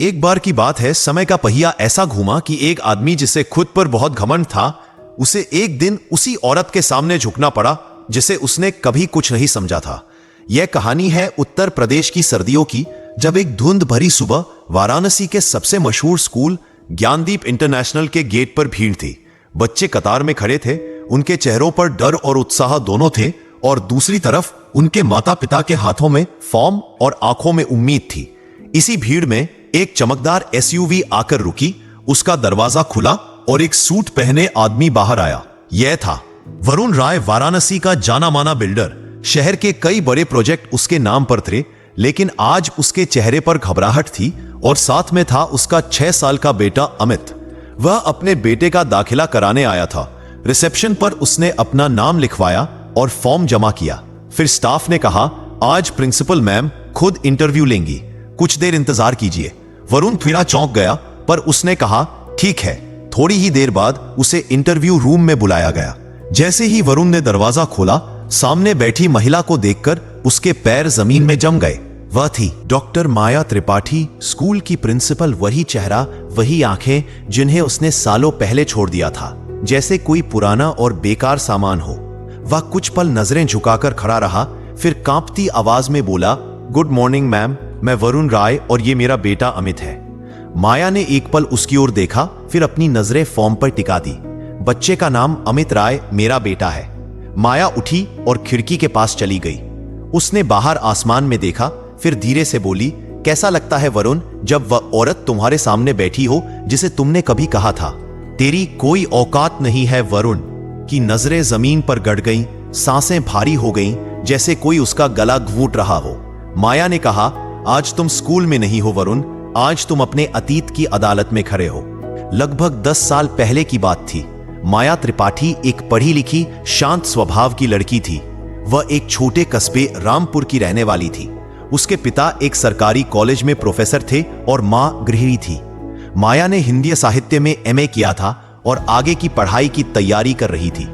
एक बार की बात है, समय का पहिया ऐसा घूमा कि एक आदमी जिसे खुद पर बहुत घमंड था, उसे एक दिन उसी औरत के सामने झुकना पड़ा जिसे उसने कभी कुछ नहीं समझा था। यह कहानी है उत्तर प्रदेश की सर्दियों की, जब एक धुंध भरी सुबह वाराणसी के सबसे मशहूर स्कूल ज्ञानदीप इंटरनेशनल के गेट पर भीड़ थी। बच्चे कतार में खड़े थे, उनके चेहरों पर डर और उत्साह दोनों थे, और दूसरी तरफ उनके माता पिता के हाथों में फॉर्म और आंखों में उम्मीद थी। इसी भीड़ में एक चमकदार एसयूवी आकर रुकी, उसका दरवाजा खुला और एक सूट पहने आदमी बाहर आया। यह था वरुण राय, वाराणसी का जाना माना बिल्डर। शहर के कई बड़े प्रोजेक्ट उसके नाम पर थे, लेकिन आज उसके चेहरे पर घबराहट थी और साथ में था उसका 6 साल का बेटा अमित। वह अपने बेटे का दाखिला कराने आया था। रिसेप्शन पर उसने अपना नाम लिखवाया और फॉर्म जमा किया। फिर स्टाफ ने कहा, आज प्रिंसिपल मैम खुद इंटरव्यू लेंगी, कुछ देर इंतजार कीजिए। वरुण थोड़ा चौंक गया, पर उसने कहा, ठीक है। थोड़ी ही देर बाद उसे इंटरव्यू रूम में बुलाया गया। जैसे ही वरुण ने दरवाजा खोला, सामने बैठी महिला को देखकर उसके पैर जमीन में जम गए। वह थी डॉक्टर माया त्रिपाठी, स्कूल की प्रिंसिपल। वही चेहरा, वही आंखें जिन्हें उसने सालों पहले छोड़ दिया था, जैसे कोई पुराना और बेकार सामान हो। वह कुछ पल नजरें झुकाकर खड़ा रहा, फिर कांपती आवाज में बोला, गुड मॉर्निंग मैम, मैं वरुण राय और ये मेरा बेटा अमित है। माया ने एक पल उसकी ओर देखा, फिर अपनी नजरें फॉर्म पर टिका दी। बच्चे का नाम अमित राय मेरा बेटा है। माया उठी और खिड़की के पास चली गई। उसने बाहर आसमान में देखा, फिर धीरे से बोली, कैसा लगता है वरुण, जब वह औरत तुम्हारे सामने बैठी हो जिसे तुमने कभी कहा था, तेरी कोई औकात नहीं है वरुण। की नजरें जमीन पर गड़ गईं, सांसें भारी हो गईं, जैसे कोई उसका गला घूंट रहा हो। माया ने कहा, आज तुम स्कूल में नहीं हो वरुण, आज तुम अपने अतीत की अदालत में खड़े हो। लगभग 10 साल पहले की बात थी। माया त्रिपाठी एक पढ़ी लिखी, शांत स्वभाव की लड़की थी। वह एक छोटे कस्बे रामपुर की रहने वाली थी। उसके पिता एक सरकारी कॉलेज में प्रोफेसर थे और मां गृहिणी थी। माया ने हिंदी साहित्य में एमए किया था और आगे की पढ़ाई की तैयारी कर रही थी।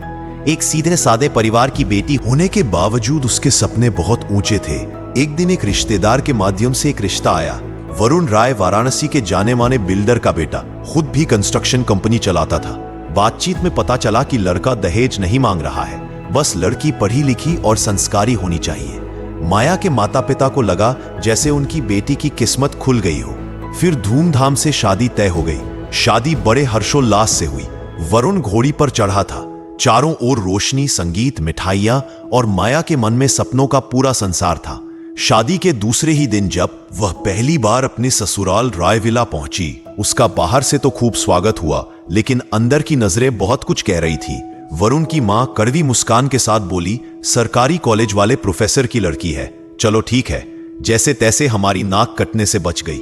एक सीधे सादे परिवार की बेटी होने के बावजूद उसके सपने बहुत ऊंचे थे। एक दिन एक रिश्तेदार के माध्यम से एक रिश्ता आया। वरुण राय वाराणसी के जाने माने बिल्डर का बेटा, खुद भी कंस्ट्रक्शन कंपनी चलाता था। बातचीत में पता चला कि लड़का दहेज नहीं मांग रहा है, बस लड़की पढ़ी लिखी और संस्कारी होनी चाहिए। माया के माता पिता को लगा जैसे उनकी बेटी की किस्मत खुल गई हो। फिर धूमधाम से शादी तय हो गई। शादी बड़े हर्षोल्लास से हुई। वरुण घोड़ी पर चढ़ा था। चारों ओर रोशनी, संगीत, मिठाइयां और माया के मन में सपनों का पूरा संसार था। शादी के दूसरे ही दिन जब वह पहली बार अपने ससुराल रायविला पहुंची, उसका बाहर से तो खूब स्वागत हुआ, लेकिन अंदर की नजरें बहुत कुछ कह रही थी। वरुण की मां कड़वी मुस्कान के साथ बोली, सरकारी कॉलेज वाले प्रोफेसर की लड़की है, चलो ठीक है। जैसे तैसे हमारी नाक कटने से बच गई।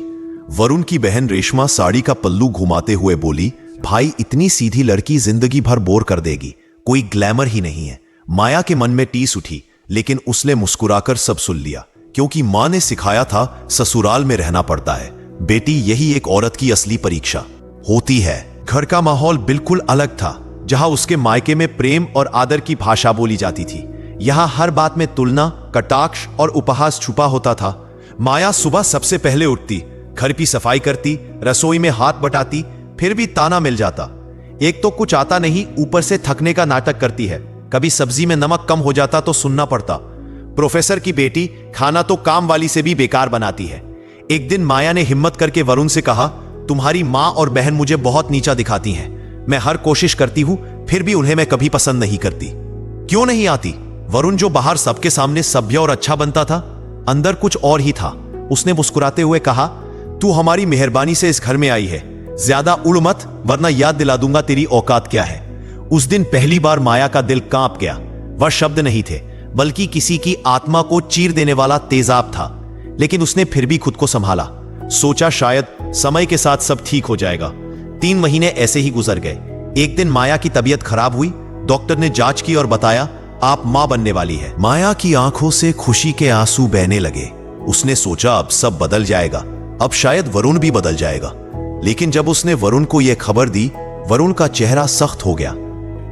वरुण की बहन रेशमा साड़ी का पल्लू घुमाते हुए बोली, भाई इतनी सीधी लड़की जिंदगी भर बोर कर देगी, कोई ग्लैमर ही नहीं है। माया के मन में टीस उठी, लेकिन उसने मुस्कुराकर सब सुन लिया, क्योंकि मां ने सिखाया था ससुराल में रहना पड़ता है। बेटी, यही एक औरत की असली परीक्षा होती है। घर का माहौल बिल्कुल अलग था। जहां उसके मायके में प्रेम और आदर की भाषा बोली जाती थी, यहां हर बात में तुलना, कटाक्ष और उपहास छुपा होता था। माया सुबह सबसे पहले उठती, घर की सफाई करती, रसोई में हाथ बटाती, फिर भी ताना मिल जाता। एक तो कुछ आता नहीं, ऊपर से थकने का नाटक करती है। कभी सब्जी में नमक कम हो जाता तो सुनना पड़ता। प्रोफेसर की बेटी खाना तो काम वाली से भी बेकार बनाती है। एक दिन माया ने हिम्मत करके वरुण से कहा, तुम्हारी मां और बहन मुझे बहुत नीचा दिखाती हैं। मैं हर कोशिश करती हूं, फिर भी उन्हें मैं कभी पसंद नहीं करती। क्यों नहीं आती? वरुण, जो बाहर सबके सामने सभ्य और अच्छा बनता था, अंदर कुछ और ही था। उसने मुस्कुराते हुए कहा, तू हमारी मेहरबानी से इस घर में आई है, ज्यादा उड़ मत, वरना याद दिला दूंगा तेरी औकात क्या है। उस दिन पहली बार माया का दिल कांप गया। वह शब्द नहीं थे, बल्कि किसी की आत्मा को चीर देने वाला तेजाब था। लेकिन उसने फिर भी खुद को संभाला। सोचा शायद समय के साथ सब ठीक हो जाएगा। 3 महीने ऐसे ही गुजर गए। एक दिन माया की तबीयत खराब हुई। डॉक्टर ने जांच की और बताया, आप मां बनने वाली है। माया की आंखों से खुशी के आंसू बहने लगे। उसने सोचा अब सब बदल जाएगा, अब शायद वरुण भी बदल जाएगा। लेकिन जब उसने वरुण को यह खबर दी, वरुण का चेहरा सख्त हो गया।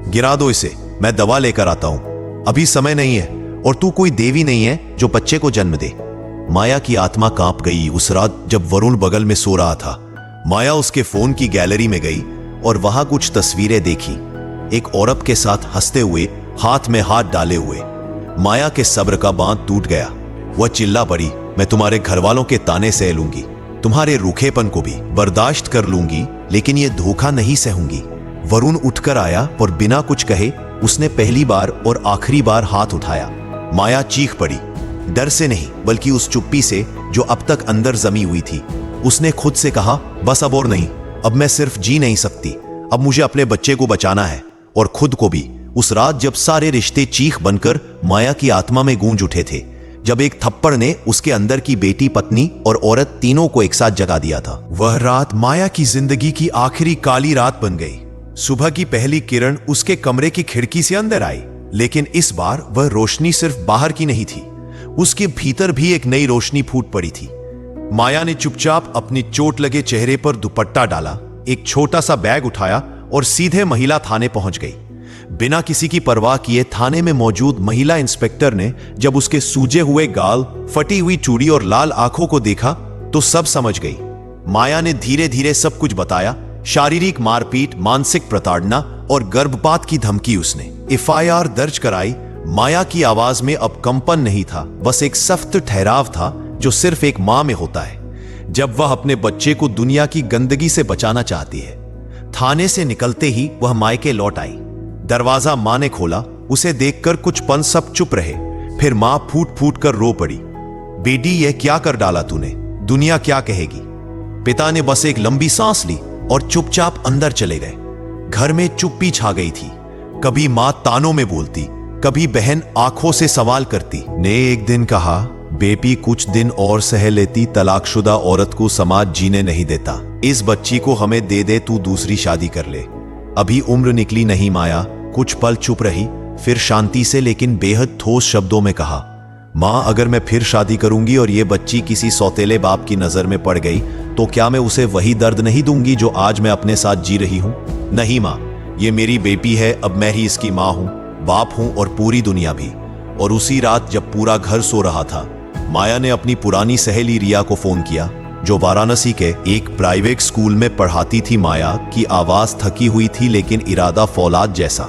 गिरा दो इसे, मैं दवा लेकर आता हूं, अभी समय नहीं है, और तू कोई देवी नहीं है जो बच्चे को जन्म दे। माया की आत्मा कांप गई। उस रात जब वरुण बगल में सो रहा था, माया उसके फोन की गैलरी में गई और वहां कुछ तस्वीरें देखी। एक औरत के साथ हंसते हुए, हाथ में हाथ डाले हुए। माया के सब्र का बांध टूट गया। वह चिल्ला पड़ी, मैं तुम्हारे घर वालों के ताने सह लूंगी, तुम्हारे रूखेपन को भी बर्दाश्त कर लूंगी, लेकिन यह धोखा नहीं सहूंगी। वरुण उठकर आया और बिना कुछ कहे उसने पहली बार और आखिरी बार हाथ उठाया। माया चीख पड़ी, डर से नहीं बल्कि उस चुप्पी से जो अब तक अंदर जमी हुई थी। उसने खुद से कहा, बस अब और नहीं, अब मैं सिर्फ जी नहीं सकती, अब मुझे अपने बच्चे को बचाना है और खुद को भी। उस रात जब सारे रिश्ते चीख बनकर माया की आत्मा में गूंज उठे थे, जब एक थप्पड़ ने उसके अंदर की बेटी, पत्नी और औरत तीनों को एक साथ जगा दिया था, वह रात माया की जिंदगी की आखिरी काली रात बन गई। सुबह की पहली किरण उसके कमरे की खिड़की से अंदर आई, लेकिन इस बार वह रोशनी सिर्फ बाहर की नहीं थी, उसके भीतर भी एक नई रोशनी फूट पड़ी थी। माया ने चुपचाप अपनी चोट लगे चेहरे पर दुपट्टा डाला, एक छोटा सा बैग उठाया और सीधे महिला थाने पहुंच गई। बिना किसी की परवाह किए थाने में मौजूद महिला इंस्पेक्टर ने जब उसके सूजे हुए गाल, फटी हुई चूड़ी और लाल आंखों को देखा तो सब समझ गई। माया ने धीरे धीरे सब कुछ बताया, शारीरिक मारपीट, मानसिक प्रताड़ना और गर्भपात की धमकी। उसने एफआईआर दर्ज कराई। माया की आवाज में अब कंपन नहीं था, बस एक सख्त ठहराव था जो सिर्फ एक मां में होता है जब वह अपने बच्चे को दुनिया की गंदगी से बचाना चाहती है। थाने से निकलते ही वह मायके लौट आई। दरवाजा मां ने खोला, उसे देखकर कुछ पल सब चुप रहे, फिर मां फूट फूट कर रो पड़ी, बेटी यह क्या कर डाला तूने, दुनिया क्या कहेगी। पिता ने बस एक लंबी सांस ली और चुपचाप अंदर चले गए। घर में चुप्पी छा गई थी। कभी मां तानों में बोलती, कभी बहन आंखों से सवाल करती। ने एक दिन कहा, बेटी कुछ दिन और सह लेती, तलाकशुदा औरत को समाज जीने नहीं देता, इस बच्ची को हमें दे दे, तू दूसरी शादी कर ले। अभी उम्र निकली नहीं। माया कुछ पल चुप रही, फिर शांति से लेकिन बेहद ठोस शब्दों में कहा, मां अगर मैं फिर शादी करूंगी और ये बच्ची किसी सौतेले बाप की नजर में पड़ गई तो क्या मैं उसे वही दर्द नहीं दूंगी जो आज मैं अपने साथ जी रही हूं। नहीं मां, ये मेरी बेटी है, अब मैं ही इसकी मां हूं, बाप हूं और पूरी दुनिया भी। और उसी रात जब पूरा घर सो रहा था, माया ने अपनी पुरानी सहेली रिया को फोन किया, जो वाराणसी के एक प्राइवेट स्कूल में पढ़ाती थी। माया की आवाज थकी हुई थी लेकिन इरादा फौलाद जैसा।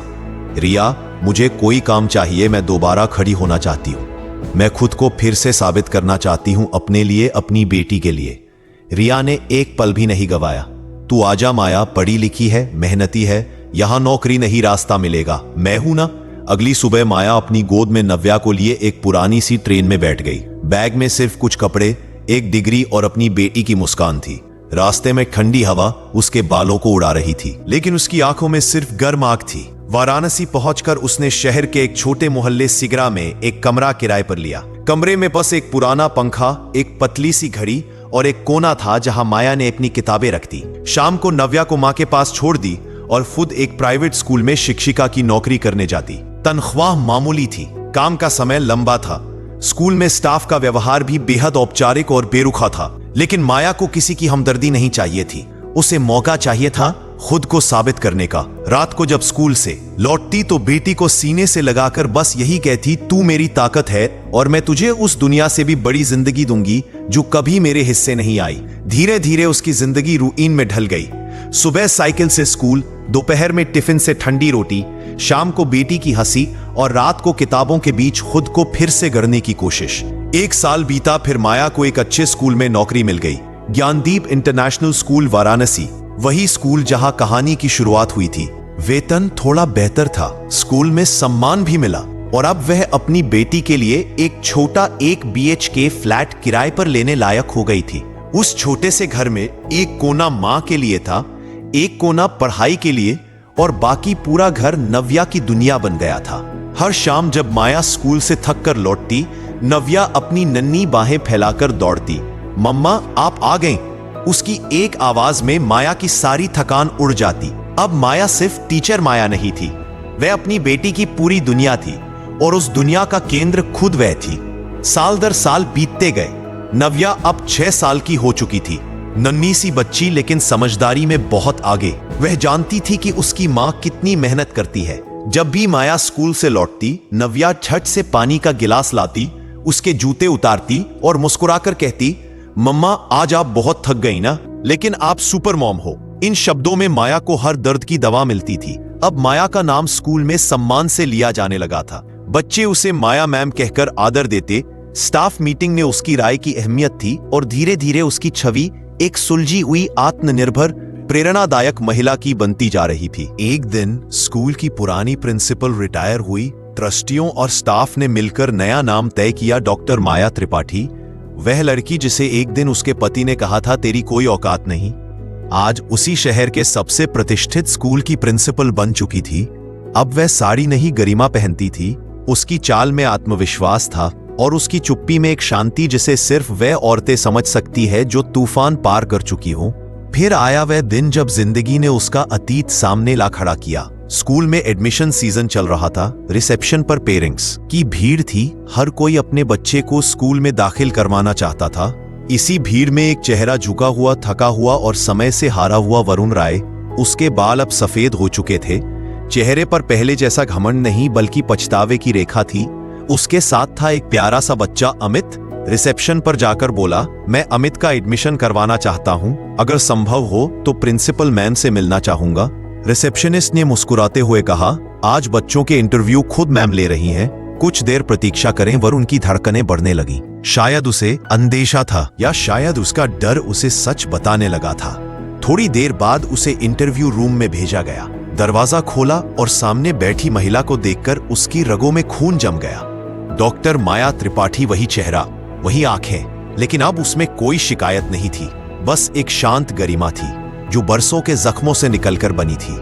रिया, मुझे कोई काम चाहिए, मैं दोबारा खड़ी होना चाहती हूँ, मैं खुद को फिर से साबित करना चाहती हूँ, अपने लिए, अपनी बेटी के लिए। रिया ने एक पल भी नहीं गवाया। तू आजा माया, पढ़ी लिखी है, मेहनती है, यहां नौकरी नहीं रास्ता मिलेगा, मैं हूं ना। अगली सुबह माया अपनी गोद में नव्या को लिए एक पुरानी सी ट्रेन में बैठ गई। बैग में सिर्फ कुछ कपड़े, एक डिग्री और अपनी बेटी की मुस्कान थी। रास्ते में ठंडी हवा उसके बालों को उड़ा रही थी, लेकिन उसकी आंखों में सिर्फ गर्म आग थी। वाराणसी पहुंचकर उसने शहर के एक छोटे मोहल्ले सिगरा में एक कमरा किराए पर लिया। कमरे में बस एक पुराना पंखा, एक पतली सी घड़ी और एक कोना था जहां माया ने अपनी किताबें रख दी। शाम को नव्या को मां के पास छोड़ दी और खुद एक प्राइवेट स्कूल में शिक्षिका की नौकरी करने जाती। तनख्वाह मामूली थी, काम का समय लंबा था, स्कूल में स्टाफ का व्यवहार भी बेहद औपचारिक और बेरुखा था। लेकिन माया को किसी की हमदर्दी नहीं चाहिए थी, उसे मौका चाहिए था खुद को साबित करने का। रात को जब स्कूल से लौटती तो बेटी को सीने से लगाकर बस यही कहती, तू मेरी ताकत है और मैं तुझे उस दुनिया से भी बड़ी जिंदगी दूंगी जो कभी मेरे हिस्से नहीं आई। धीरे धीरे उसकी जिंदगी रूटीन में ढल गई। सुबह साइकिल से स्कूल, दोपहर में टिफिन से ठंडी रोटी, शाम को बेटी की हंसी और रात को किताबों के बीच खुद को फिर से गढ़ने की कोशिश। एक साल बीता, फिर माया को एक अच्छे स्कूल में नौकरी मिल गई, ज्ञानदीप इंटरनेशनल स्कूल वाराणसी, वही स्कूल जहां कहानी की शुरुआत हुई थी। वेतन थोड़ा बेहतर था, स्कूल में सम्मान भी मिला और अब वह अपनी बेटी के लिए एक छोटा 1 BHK फ्लैट किराए पर लेने लायक हो गई थी। उस छोटे से घर में एक कोना मां के लिए था, एक कोना पढ़ाई के लिए और बाकी पूरा घर नव्या की दुनिया बन गया था। हर शाम जब माया स्कूल से थक कर लौटती, नव्या अपनी नन्ही बाहें फैलाकर दौड़ती, मम्मा आप आ गईं। उसकी एक आवाज में माया की सारी थकान उड़ जाती। अब माया सिर्फ टीचर माया नहीं थी, वह अपनी बेटी की पूरी दुनिया थी और उस दुनिया का केंद्र खुद वह थी। साल दर साल बीतते गए। नव्या अब 6 साल की हो चुकी थी, नन्ही सी बच्ची लेकिन समझदारी में बहुत आगे। वह जानती थी कि उसकी मां कितनी मेहनत करती है। जब भी माया स्कूल से लौटती, नव्या झट से पानी का गिलास लाती, उसके जूते उतारती और मुस्कुराकर कहती, मम्मा आज आप बहुत थक गई ना, लेकिन आप सुपर मॉम हो। इन शब्दों में माया को हर दर्द की दवा मिलती थी। अब माया का नाम स्कूल में सम्मान से लिया जाने लगा था। बच्चे उसे माया मैम कहकर आदर देते। स्टाफ मीटिंग में उसकी राय की अहमियत थी और धीरे धीरे उसकी छवि एक सुलझी हुई आत्मनिर्भर प्रेरणादायक महिला की बनती जा रही थी। एक दिन स्कूल की पुरानी प्रिंसिपल रिटायर हुई। ट्रस्टियों और स्टाफ ने मिलकर नया नाम तय किया, डॉक्टर माया त्रिपाठी। वह लड़की जिसे एक दिन उसके पति ने कहा था तेरी कोई औकात नहीं, आज उसी शहर के सबसे प्रतिष्ठित स्कूल की प्रिंसिपल बन चुकी थी। अब वह साड़ी नहीं गरिमा पहनती थी। उसकी चाल में आत्मविश्वास था और उसकी चुप्पी में एक शांति जिसे सिर्फ वह औरतें समझ सकती है जो तूफान पार कर चुकी हो। फिर आया वह दिन जब जिंदगी ने उसका अतीत सामने ला खड़ा किया। स्कूल में एडमिशन सीजन चल रहा था। रिसेप्शन पर पेरेंट्स की भीड़ थी। हर कोई अपने बच्चे को स्कूल में दाखिल करवाना चाहता था। इसी भीड़ में एक चेहरा झुका हुआ, थका हुआ और समय से हारा हुआ वरुण राय। उसके बाल अब सफेद हो चुके थे। चेहरे पर पहले जैसा घमंड नहीं बल्कि पछतावे की रेखा थी। उसके साथ था एक प्यारा सा बच्चा अमित। रिसेप्शन पर जाकर बोला, मैं अमित का एडमिशन करवाना चाहता हूं, अगर संभव हो तो प्रिंसिपल मैम से मिलना चाहूंगा। रिसेप्शनिस्ट ने मुस्कुराते हुए कहा, आज बच्चों के इंटरव्यू खुद मैम ले रही हैं, कुछ देर प्रतीक्षा करें। वरुण की धड़कनें बढ़ने लगी। शायद उसे अंदेशा था या शायद उसका डर उसे सच बताने लगा था। थोड़ी देर बाद उसे इंटरव्यू रूम में भेजा गया। दरवाजा खोला और सामने बैठी महिला को देखकर उसकी रगों में खून जम गया। डॉक्टर माया त्रिपाठी, वही चेहरा, वही आंखें, लेकिन अब उसमें कोई शिकायत नहीं थी, बस एक शांत गरिमा थी जो बरसों के जख्मों से निकलकर बनी थी।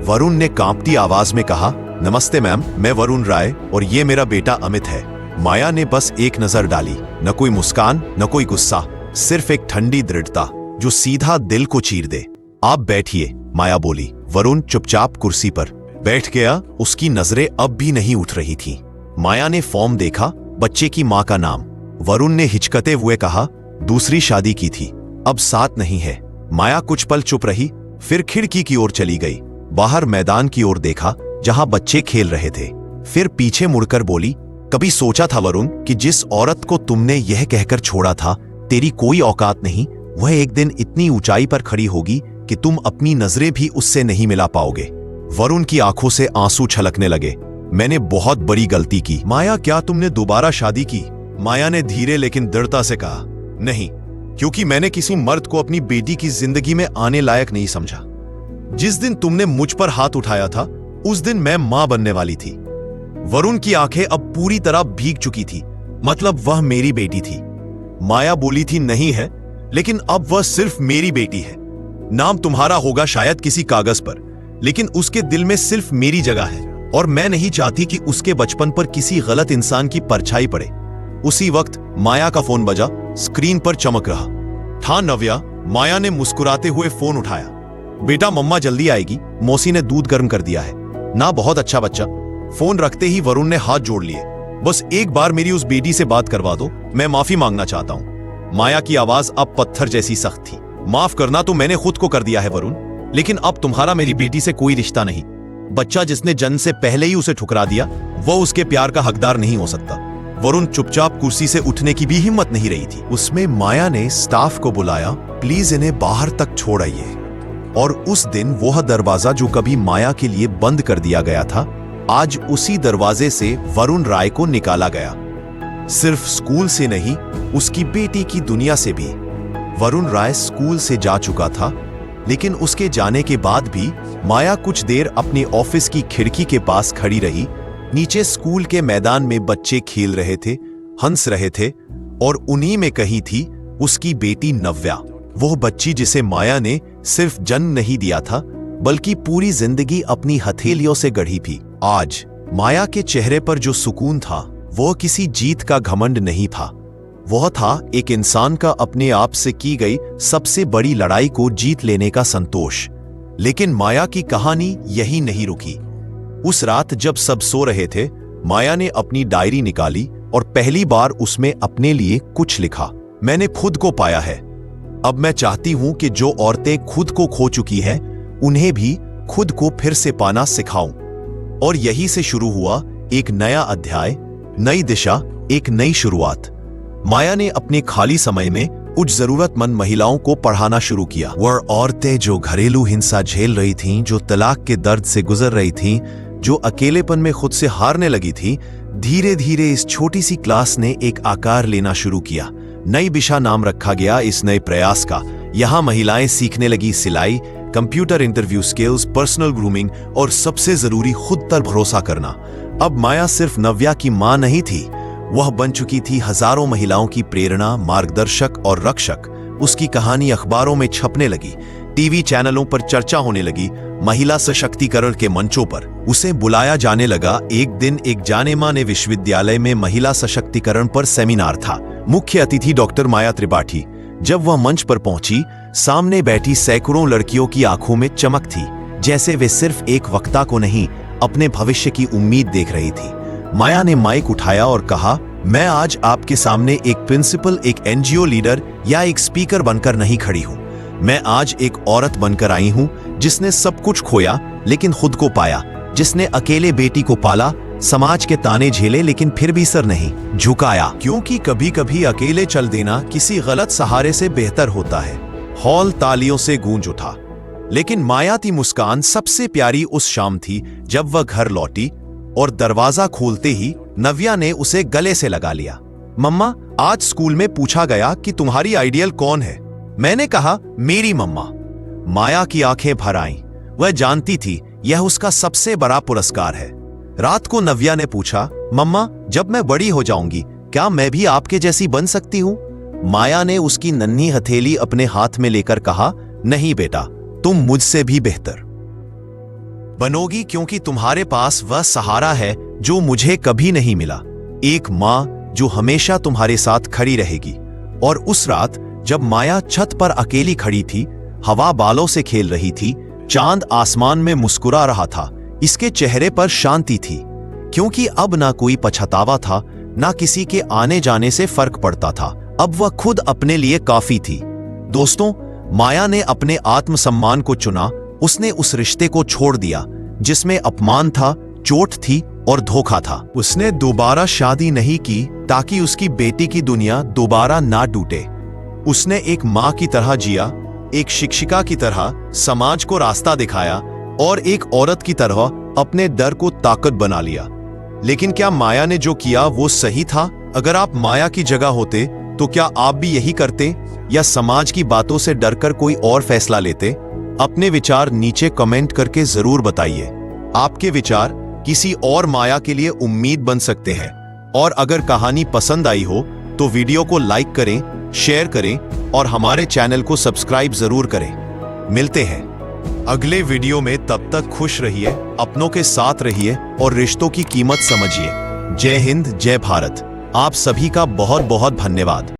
वरुण ने कांपती आवाज में कहा, नमस्ते मैम, मैं वरुण राय और ये मेरा बेटा अमित है। माया ने बस एक नजर डाली, न कोई मुस्कान न कोई गुस्सा, सिर्फ एक ठंडी दृढ़ता जो सीधा दिल को चीर दे। आप बैठिए, माया बोली। वरुण चुपचाप कुर्सी पर बैठ गया। उसकी नजरें अब भी नहीं उठ रही थीं। माया ने फॉर्म देखा, बच्चे की मां का नाम। वरुण ने हिचकते हुए कहा, दूसरी शादी की थी, अब साथ नहीं है। माया कुछ पल चुप रही, फिर खिड़की की ओर चली गई। बाहर मैदान की ओर देखा जहां बच्चे खेल रहे थे। फिर पीछे मुड़कर बोली, कभी सोचा था वरुण कि जिस औरत को तुमने यह कहकर छोड़ा था तेरी कोई औकात नहीं, वह एक दिन इतनी ऊंचाई पर खड़ी होगी कि तुम अपनी नजरें भी उससे नहीं मिला पाओगे। वरुण की आंखों से आंसू छलकने लगे। मैंने बहुत बड़ी गलती की। माया, क्या तुमने दोबारा शादी की? माया ने धीरे लेकिन दृढ़ता से कहा, नहीं, क्योंकि मैंने किसी मर्द को अपनी बेटी की जिंदगी में आने लायक नहीं समझा। जिस दिन तुमने मुझ पर हाथ उठाया था उस दिन मैं मां बनने वाली थी। वरुण की आंखें अब पूरी तरह भीग चुकी थी। मतलब वह मेरी बेटी थी। माया बोली थी, नहीं है, लेकिन अब वह सिर्फ मेरी बेटी है। नाम तुम्हारा होगा शायद किसी कागज पर, लेकिन उसके दिल में सिर्फ मेरी जगह है और मैं नहीं चाहती कि उसके बचपन पर किसी गलत इंसान की परछाई पड़े। उसी वक्त माया का फोन बजा। स्क्रीन पर चमक रहा था नव्या। माया ने मुस्कुराते हुए फोन उठाया। बेटा, मम्मा जल्दी आएगी, मौसी ने दूध गर्म कर दिया है ना। बहुत अच्छा बच्चा। फोन रखते ही वरुण ने हाथ जोड़ लिए। बस एक बार मेरी उस बेटी से बात करवा दो, मैं माफी मांगना चाहता हूं। माया की आवाज अब पत्थर जैसी सख्त थी। माफ करना तो मैंने खुद को कर दिया है वरुण, लेकिन अब तुम्हारा मेरी बेटी से कोई रिश्ता नहीं। बच्चा जिसने जन्म से पहले ही उसे ठुकरा दिया, वह उसके प्यार का हकदार नहीं हो सकता। वरुण चुपचाप कुर्सी से उठने की भी हिम्मत नहीं रही थी। उसमें माया ने स्टाफ को बुलाया, प्लीज इन्हें बाहर तक छोड़ आइए। और उस दिन वह दरवाजा जो कभी माया के लिए बंद कर दिया गया था, आज उसी दरवाजे से वरुण राय को निकाला गया। सिर्फ स्कूल से नहीं, उसकी बेटी की दुनिया से भी। वरुण राय स्कूल से जा चुका था, लेकिन उसके जाने के बाद भी माया कुछ देर अपने ऑफिस की खिड़की के पास खड़ी रही। नीचे स्कूल के मैदान में बच्चे खेल रहे थे, हंस रहे थे और उन्हीं में कहीं थी उसकी बेटी नव्या। वो बच्ची जिसे माया ने सिर्फ जन्म नहीं दिया था, बल्कि पूरी जिंदगी अपनी हथेलियों से गढ़ी थी। आज माया के चेहरे पर जो सुकून था, वह किसी जीत का घमंड नहीं था। वह था एक इंसान का अपने आप से की गई सबसे बड़ी लड़ाई को जीत लेने का संतोष। लेकिन माया की कहानी यही नहीं रुकी। उस रात जब सब सो रहे थे, माया ने अपनी डायरी निकाली और पहली बार उसमें अपने लिए कुछ लिखा। मैंने खुद को पाया है। अब मैं चाहती हूं कि जो औरतें खुद को खो चुकी हैं, उन्हें भी खुद को फिर से पाना सिखाऊं। और यही से शुरू हुआ एक नया अध्याय, नई दिशा, एक नई शुरुआत। माया ने अपने खाली समय में कुछ जरूरतमंद महिलाओं को पढ़ाना शुरू किया। वह औरतें जो घरेलू हिंसा झेल रही थीं, जो तलाक के दर्द से गुजर रही थीं, जो अकेलेपन में खुद से हारने लगी थी, धीरे धीरे इस छोटी सी क्लास ने एक आकार लेना शुरू किया। नई दिशा नाम रखा गया इस नए प्रयास का। यहाँ महिलाएं सीखने लगी सिलाई, computer interview skills, personal grooming और सबसे जरूरी खुद पर भरोसा करना। अब माया सिर्फ नव्या की मां नहीं थी, वह बन चुकी थी हजारों महिलाओं की प्रेरणा, मार्गदर्शक और रक्षक। उसकी कहानी अखबारों में छपने लगी, टीवी चैनलों पर चर्चा होने लगी, महिला सशक्तिकरण के मंचों पर उसे बुलाया जाने लगा। एक दिन एक जाने-माने विश्वविद्यालय में महिला सशक्तिकरण पर सेमिनार था। मुख्य अतिथि डॉक्टर माया त्रिपाठी। जब वह मंच पर पहुंची, सामने बैठी सैकड़ों लड़कियों की आंखों में चमक थी, जैसे वे सिर्फ एक वक्ता को नहीं, अपने भविष्य की उम्मीद देख रही थी। माया ने माइक उठाया और कहा, मैं आज आपके सामने एक प्रिंसिपल, एक एनजीओ लीडर या एक स्पीकर बनकर नहीं खड़ी हूं। मैं आज एक औरत बनकर आई हूं जिसने सब कुछ खोया लेकिन खुद को पाया, जिसने अकेले बेटी को पाला, समाज के ताने झेले लेकिन फिर भी सर नहीं झुकाया, क्योंकि कभी कभी अकेले चल देना किसी गलत सहारे से बेहतर होता है। हॉल तालियों से गूंज उठा, लेकिन माया की मुस्कान सबसे प्यारी उस शाम थी जब वह घर लौटी और दरवाजा खोलते ही नव्या ने उसे गले से लगा लिया। मम्मा, आज स्कूल में पूछा गया कि तुम्हारी आइडियल कौन है। मैंने कहा, मेरी मम्मा। माया की आंखें भर आईं। वह जानती थी यह उसका सबसे बड़ा पुरस्कार है। रात को नव्या ने पूछा, मम्मा, जब मैं बड़ी हो जाऊंगी क्या मैं भी आपके जैसी बन सकती हूं? माया ने उसकी नन्ही हथेली अपने हाथ में लेकर कहा, नहीं बेटा, तुम मुझसे भी बेहतर बनोगी, क्योंकि तुम्हारे पास वह सहारा है जो मुझे कभी नहीं मिला। एक मां जो हमेशा तुम्हारे साथ खड़ी रहेगी। और उस रात जब माया छत पर अकेली खड़ी थी, हवा बालों से खेल रही थी, चांद आसमान में मुस्कुरा रहा था, इसके चेहरे पर शांति थी, क्योंकि अब ना कोई पछतावा था, ना किसी के आने जाने से फर्क पड़ता था। अब वह खुद अपने लिए काफी थी। दोस्तों, माया ने अपने आत्मसम्मान को चुना। उसने उस रिश्ते को छोड़ दिया जिसमें अपमान था, चोट थी और धोखा था। उसने दोबारा शादी नहीं की ताकि उसकी बेटी की दुनिया दोबारा ना टूटे। उसने एक मां की तरह जिया, एक शिक्षिका की तरह समाज को रास्ता दिखाया और एक औरत की तरह अपने डर को ताकत बना लिया। लेकिन क्या माया ने जो किया वो सही था? अगर आप माया की जगह होते तो क्या आप भी यही करते, या समाज की बातों से डरकर कोई और फैसला लेते? अपने विचार नीचे कमेंट करके जरूर बताइए। आपके विचार किसी और माया के लिए उम्मीद बन सकते हैं। और अगर कहानी पसंद आई हो तो वीडियो को लाइक करें, शेयर करें और हमारे चैनल को सब्सक्राइब जरूर करें। मिलते हैं अगले वीडियो में, तब तक खुश रहिए, अपनों के साथ रहिए और रिश्तों की कीमत समझिए। जय हिंद, जय भारत। आप सभी का बहुत बहुत धन्यवाद।